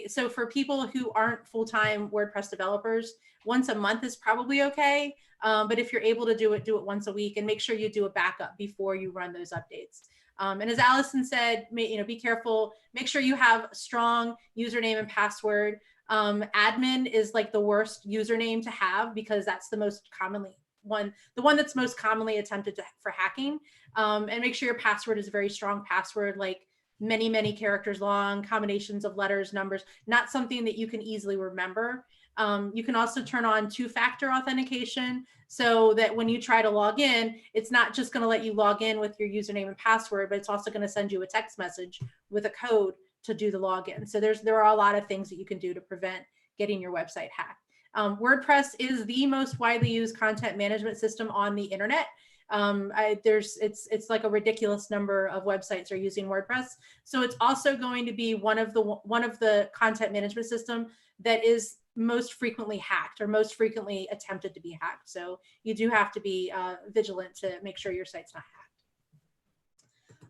S1: So for people who aren't full-time WordPress developers, once a month is probably okay. But if you're able to do it once a week, and make sure you do a backup before you run those updates. And as Allison said, be careful, make sure you have strong username and password. Admin is like the worst username to have, because that's the most commonly the one that's most commonly attempted for hacking. And make sure your password is a very strong password, like many, many characters long, combinations of letters, numbers, not something that you can easily remember. You can also turn on two-factor authentication, so that when you try to log in, it's not just going to let you log in with your username and password, but it's also going to send you a text message with a code to do the login. So there are a lot of things that you can do to prevent getting your website hacked. WordPress is the most widely used content management system on the internet. It's like a ridiculous number of websites are using WordPress. So it's also going to be one of the content management system that is most frequently hacked, or most frequently attempted to be hacked. So you do have to be vigilant to make sure your site's not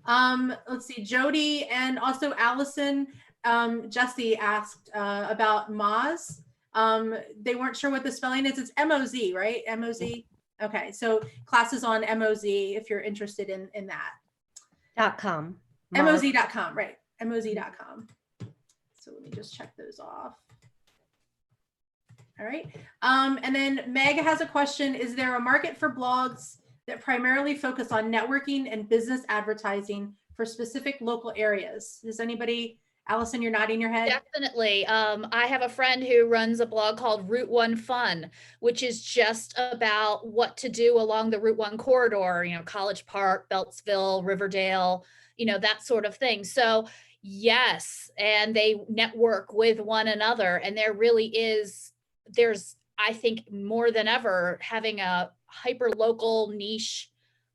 S1: hacked. Let's see, Jody and also Allison, Jesse asked about Moz. They weren't sure what the spelling is. It's M-O-Z, right? M-O-Z. Okay, so classes on M-O-Z if you're interested in that.
S4: .com.
S1: M-O-Z.com, right? M-O-Z.com. So let me just check those off. All right. And then Meg has a question. Is there a market for blogs that primarily focus on networking and business advertising for specific local areas? Does anybody, Allison, you're nodding your head?
S2: Definitely. I have a friend who runs a blog called Route 1 Fun, which is just about what to do along the Route 1 corridor, College Park, Beltsville, Riverdale, that sort of thing. So yes, and they network with one another, and there's, I think, more than ever, having a hyper local niche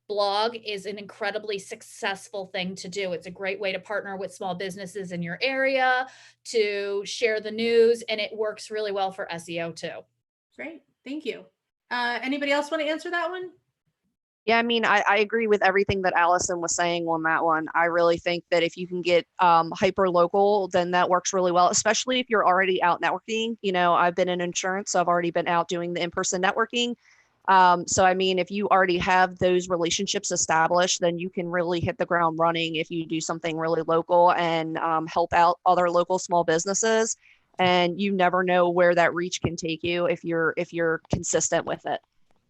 S2: blog is an incredibly successful thing to do. It's a great way to partner with small businesses in your area, to share the news, and it works really well for SEO too.
S1: Great, thank you. Anybody else want to answer that one?
S3: Yeah, I mean, I agree with everything that Allison was saying on that one. I really think that if you can get hyper local, then that works really well, especially if you're already out networking. I've been in insurance, so I've already been out doing the in-person networking. So, I mean, if you already have those relationships established, then you can really hit the ground running if you do something really local and help out other local small businesses. And you never know where that reach can take you if you're consistent with it.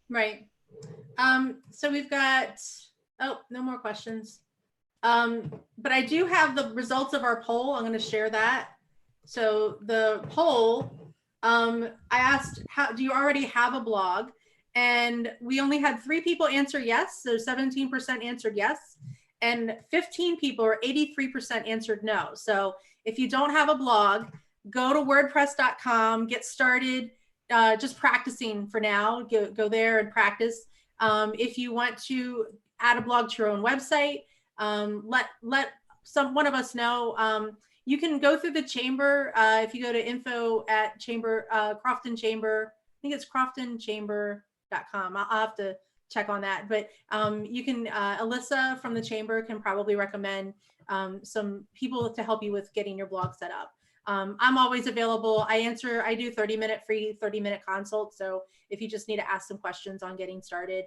S1: Right. So we've got, no more questions. But I do have the results of our poll. I'm going to share that. So the poll, I asked, do you already have a blog? And we only had 3 people answer yes. So 17% answered yes. And 15 people, or 83%, answered no. So if you don't have a blog, go to wordpress.com, get started just practicing for now. Go there and practice. If you want to add a blog to your own website, let one of us know. You can go through the chamber. If you go to info at chamber, Crofton Chamber, I think it's croftonchamber.com. I'll have to check on that. But you can, Alyssa from the chamber can probably recommend some people to help you with getting your blog set up. I'm always available. I do 30-minute consults. So if you just need to ask some questions on getting started,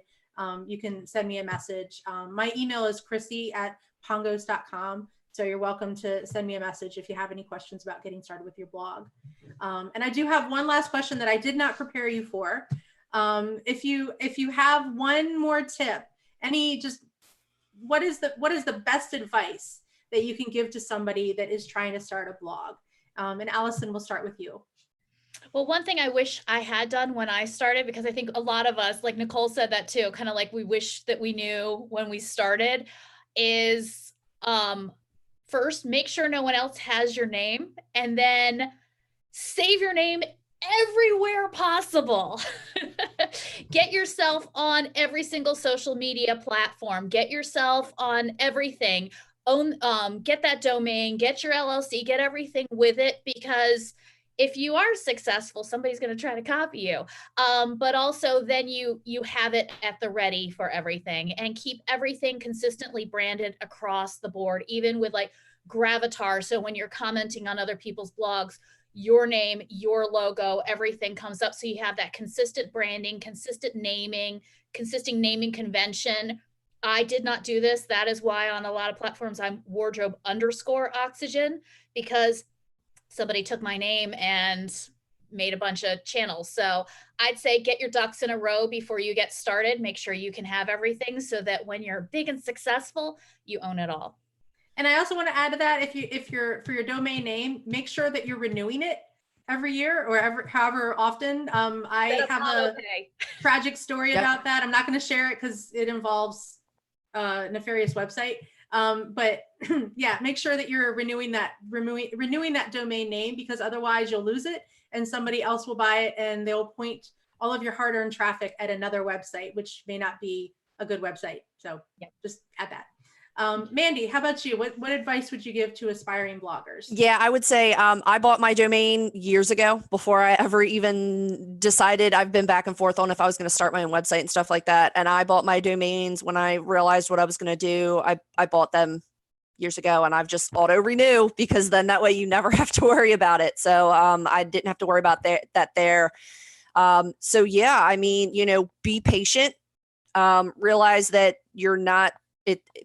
S1: you can send me a message. My email is chrissy@pongos.com. So you're welcome to send me a message if you have any questions about getting started with your blog. And I do have one last question that I did not prepare you for. If you have one more tip, what is the best advice that you can give to somebody that is trying to start a blog? And Allison, we'll start with you.
S2: Well, one thing I wish I had done when I started, because I think a lot of us, like Nicole said that too, kind of like we wish that we knew when we started, is first, make sure no one else has your name, and then save your name everywhere possible. Get yourself on every single social media platform. Get yourself on everything. Get that domain, get your LLC, get everything with it, because if you are successful, somebody's going to try to copy you. But also then you have it at the ready for everything, and keep everything consistently branded across the board, even with like Gravatar. So when you're commenting on other people's blogs, your name, your logo, everything comes up. So you have that consistent branding, consistent naming convention. I did not do this. That is why on a lot of platforms I'm wardrobe_oxygen, because somebody took my name and made a bunch of channels. So I'd say get your ducks in a row before you get started. Make sure you can have everything so that when you're big and successful, you own it all.
S1: And I also want to add to that, if you're for your domain name, make sure that you're renewing it every year or however often. I have a tragic story about that. I'm not going to share it because it involves a nefarious website. But yeah, make sure that you're renewing that domain name, because otherwise you'll lose it and somebody else will buy it and they'll point all of your hard-earned traffic at another website, which may not be a good website. So yeah, just add that. Mandy, how about you? What advice would you give to aspiring bloggers?
S3: Yeah, I would say I bought my domain years ago before I ever even decided. I've been back and forth on if I was going to start my own website and stuff like that. And I bought my domains when I realized what I was going to do. I bought them years ago, and I've just auto renew, because then that way you never have to worry about it. So I didn't have to worry about that there. So yeah, I mean, be patient. Realize that you're not.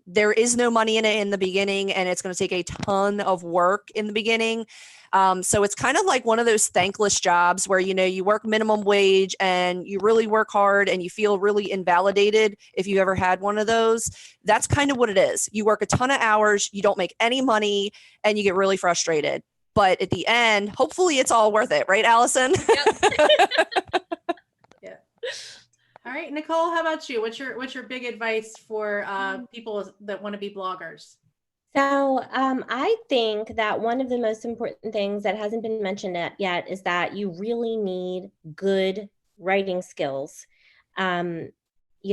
S3: There is no money in it in the beginning, and it's going to take a ton of work in the beginning. So it's kind of like one of those thankless jobs where, you work minimum wage and you really work hard and you feel really invalidated. If you ever had one of those, that's kind of what it is. You work a ton of hours, you don't make any money, and you get really frustrated. But at the end, hopefully it's all worth it. Right, Allison?
S2: Yep.
S1: Yeah. All right, Nicole, how about you? What's your big advice for people that want to be bloggers?
S4: So I think that one of the most important things that hasn't been mentioned yet is that you really need good writing skills. You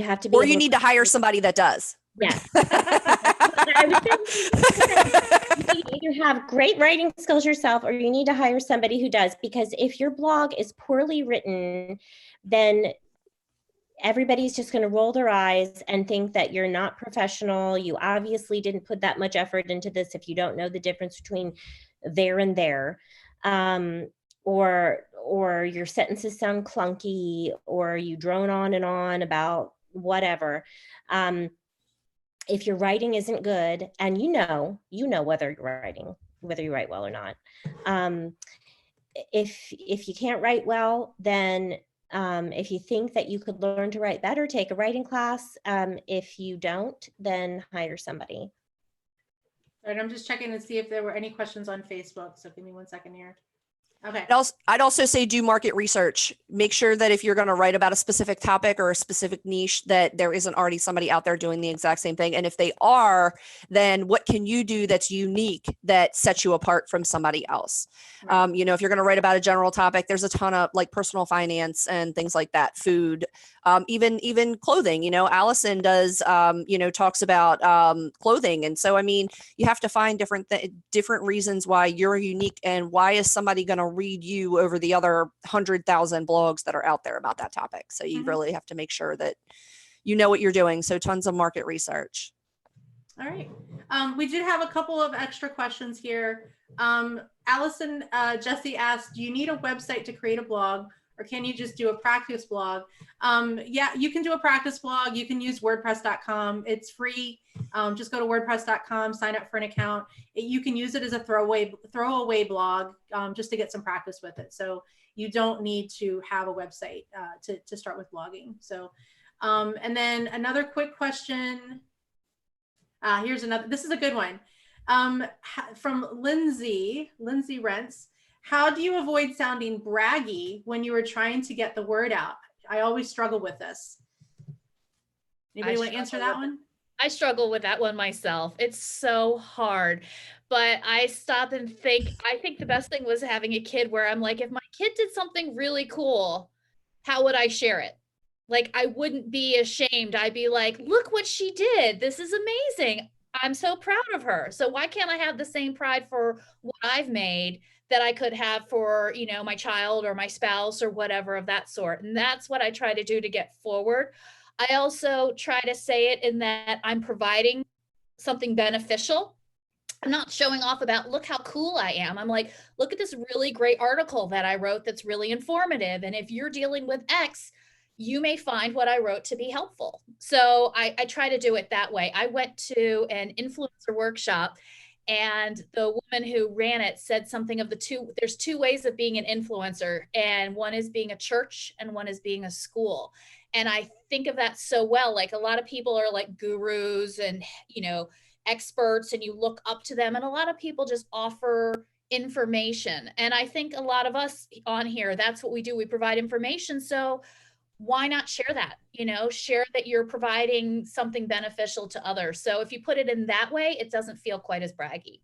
S4: have to be,
S3: or you need to hire somebody that does.
S4: Yes. I would say you either have great writing skills yourself, or you need to hire somebody who does, because if your blog is poorly written, then everybody's just going to roll their eyes and think that you're not professional. You obviously didn't put that much effort into this if you don't know the difference between there and there. Or your sentences sound clunky, or you drone on and on about whatever. If your writing isn't good, and you know whether you write well or not. If you can't write well, then if you think that you could learn to write better, take a writing class. If you don't, then hire somebody.
S1: All right, I'm just checking to see if there were any questions on Facebook. So give me 1 second here. Okay.
S3: I'd also say do market research. Make sure that if you're going to write about a specific topic or a specific niche, that there isn't already somebody out there doing the exact same thing. And if they are, then what can you do that's unique that sets you apart from somebody else?
S1: Right.
S3: If you're going to write about a general topic, there's a ton of like personal finance and things like that, food, even clothing. Allison does, talks about clothing. And so, I mean, you have to find different reasons why you're unique, and why is somebody going to read you over the other 100,000 blogs that are out there about that topic. So you really have to make sure that you know what you're doing. So tons of market research.
S1: All right. We did have a couple of extra questions here. Allison, Jesse asked, do you need a website to create a blog, or can you just do a practice blog? Yeah, you can do a practice blog. You can use WordPress.com. It's free. Just go to WordPress.com, sign up for an account. You can use it as a throwaway blog just to get some practice with it. So you don't need to have a website to start with blogging. So, and then another quick question. Here's another. This is a good one. From Lindsay Rents. How do you avoid sounding braggy when you are trying to get the word out? I always struggle with this. Anybody want to answer that one?
S2: I struggle with that one myself. It's so hard, but I stop and think, I think the best thing was having a kid where I'm like, if my kid did something really cool, how would I share it? Like, I wouldn't be ashamed. I'd be like, look what she did. This is amazing. I'm so proud of her. So why can't I have the same pride for what I've made that I could have for, you know, my child or my spouse or whatever of that sort. And that's what I try to do to get forward. I also try to say it in that I'm providing something beneficial. I'm not showing off about, look how cool I am. I'm like, look at this really great article that I wrote that's really informative. And if you're dealing with X, you may find what I wrote to be helpful. So I try to do it that way. I went to an influencer workshop, and the woman who ran it said something of there's two ways of being an influencer, and one is being a church and one is being a school. And I think of that so well. Like, a lot of people are like gurus and, you know, experts, and you look up to them, and a lot of people just offer information. And I think a lot of us on here, that's what we do. We provide information. So why not share that? You know, share that you're providing something beneficial to others. So if you put it in that way, it doesn't feel quite as braggy.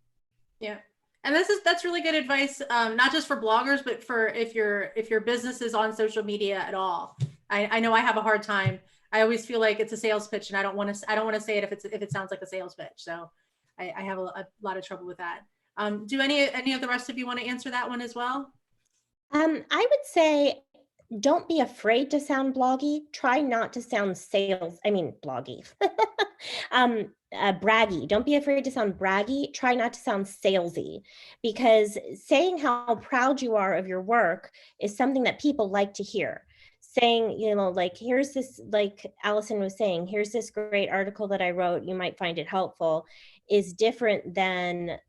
S1: Yeah. And that's really good advice, not just for bloggers, but for if your business is on social media at all. I know I have a hard time. I always feel like it's a sales pitch, and I don't want to say it if it sounds like a sales pitch. So I have a lot of trouble with that. Do any of the rest of you want to answer that one as well?
S4: I would say, don't be afraid to sound bloggy. Try not to sound bloggy. Braggy. Don't be afraid to sound braggy. Try not to sound salesy, because saying how proud you are of your work is something that people like to hear. Saying, you know, like, here's this, like Allison was saying, here's this great article that I wrote, you might find it helpful, is different than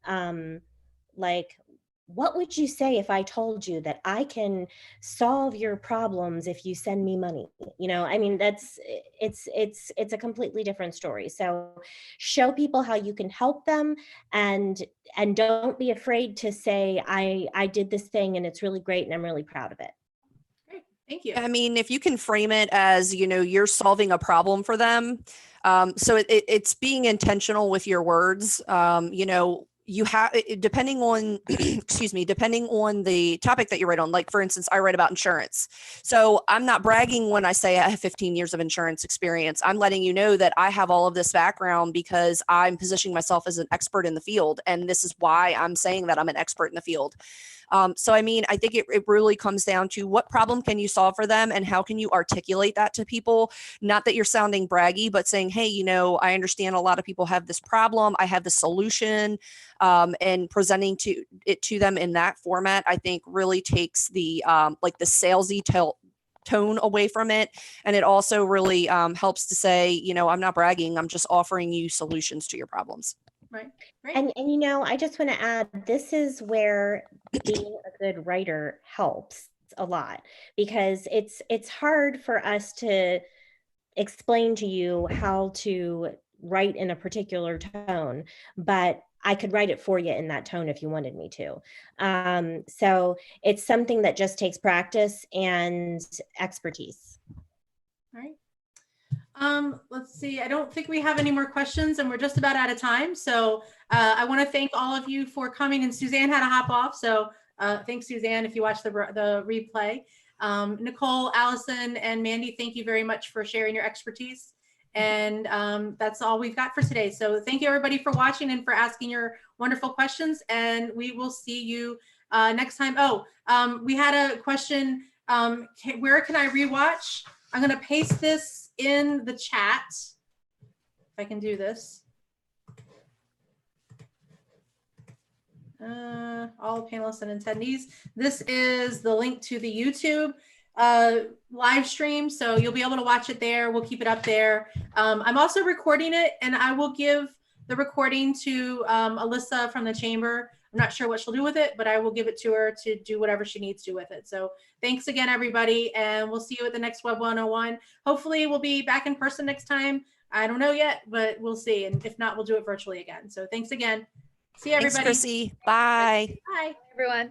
S4: like, what would you say if I told you that I can solve your problems if you send me money? You know, I mean, it's a completely different story. So show people how you can help them, and don't be afraid to say, I did this thing and it's really great and I'm really proud of it.
S1: Great. Thank you.
S3: I mean, if you can frame it as, you know, you're solving a problem for them. So it's being intentional with your words. You know, you have, depending on, excuse me, depending on the topic that you write on, like, for instance, I write about insurance. So I'm not bragging when I say I have 15 years of insurance experience. I'm letting you know that I have all of this background because I'm positioning myself as an expert in the field. And this is why I'm saying that I'm an expert in the field. So, I mean, I think it really comes down to what problem can you solve for them and how can you articulate that to people? Not that you're sounding braggy, but saying, hey, you know, I understand a lot of people have this problem. I have the solution, and presenting it to them in that format, I think really takes the like the salesy tone away from it. And it also really helps to say, you know, I'm not bragging. I'm just offering you solutions to your problems.
S1: Right. Great.
S4: And you know, I just want to add, this is where being a good writer helps a lot, because it's hard for us to explain to you how to write in a particular tone, but I could write it for you in that tone if you wanted me to. So it's something that just takes practice and expertise.
S1: All right. Let's see. I don't think we have any more questions, and we're just about out of time. So I want to thank all of you for coming. And Suzanne had to hop off, so thanks, Suzanne, if you watch the replay. Nicole, Allison, and Mandy, thank you very much for sharing your expertise. And that's all we've got for today. So thank you, everybody, for watching and for asking your wonderful questions. And we will see you next time. Oh, we had a question. Where can I rewatch? I'm going to paste this in the chat, if I can do this. All panelists and attendees. This is the link to the YouTube live stream, so you'll be able to watch it there. We'll keep it up there. I'm also recording it, and I will give the recording to Alyssa from the chamber. I'm not sure what she'll do with it, but I will give it to her to do whatever she needs to with it. So thanks again, everybody, and we'll see you at the next Web 101. Hopefully we'll be back in person next time. I don't know yet, but we'll see. And if not, we'll do it virtually again. So thanks again. See you, everybody.
S3: Thanks, Chrissy. Bye.
S1: Bye.
S2: Everyone.